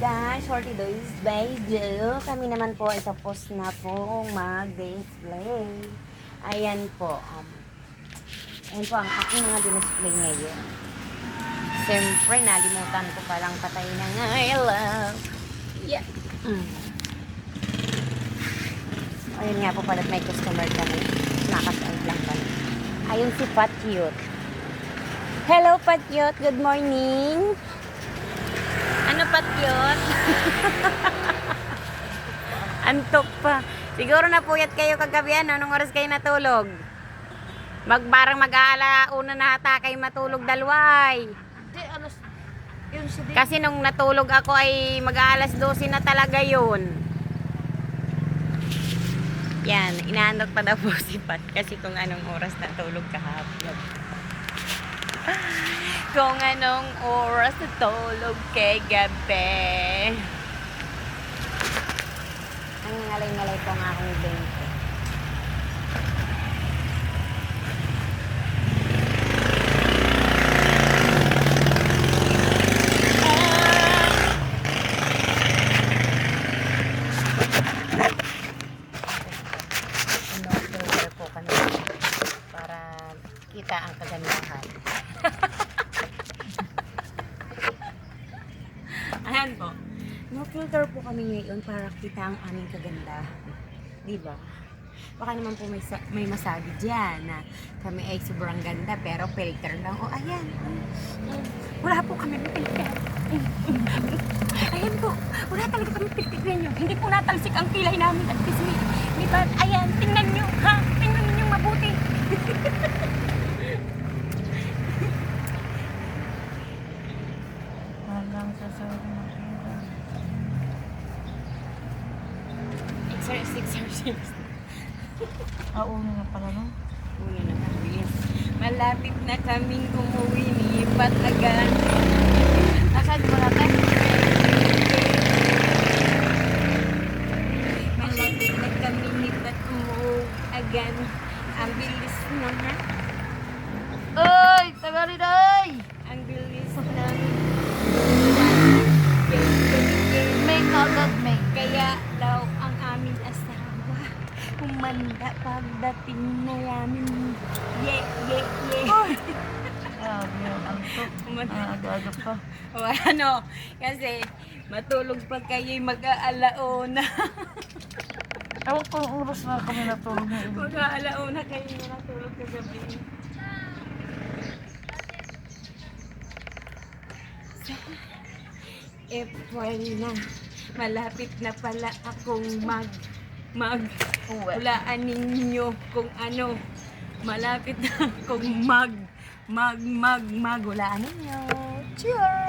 guys, for today's video, kami naman po ay tapos na po mag-display. Ayan po. Ayan po ang aking mga display ngayon. Siyempre, nalimutan ko palang patay ng I love. Yeah. Ayun nga po pala, may customer kami. Nakasal lang kami. Ayun si Patyot. Hello Patyot, good morning. Ano Patyot? Antok pa. Siguro napuyat kayo kagabi, ano? Anong oras kayo natulog? Parang mag-aala una na ata kayo matulog dalaway. Hindi, alas... Yun sa di... Kasi nung natulog ako ay mag-aalas 12 na talaga yun. Yan, inaantok pa daw po si Pat kasi kung anong oras natulog kahapon. Kung anong oras natulog kay gabi. Ang ngalay-ngalay po ang aking bente. Po kami para kita ang kagandahan. Ayan po. No-filter po kami ngayon para kita ang aming kagandahan. Diba? Baka naman po may masabi dyan na kami ay sobrang ganda pero filter lang. O ayan. Wala po kami filter. Ayan po. Wala talaga kami filter nyo. Hindi po natalsik ang kilay namin at kismi. Diba? Ayan. Tingnan nyo. Ha? Tingnan nyo mabuti. Walang sasabi na Exercise. Una na pala, no? Una na kami. Malapit na kaming umuwi. Lipat agad. Nasaan mo natin? Malapit na kami lipat umuwi agad. Ang bilis na ha. Ay! Taga rin ay! Ang bilis na. May kagad may. Kaya daw ang aming asawa humanda pagdating na yamin. Yeah. Grabe yun. Ang tok. Aga-aga pa. O ano, kasi matulog pa kayo'y mag-aalauna. Ewan ko yung oras na kami natulog na yun. Mag-aalauna kayo na natulog kagabi. April na. Malapit na pala akong hulaan ninyo kung ano. Malapit na akong hulaan ninyo. Cheers!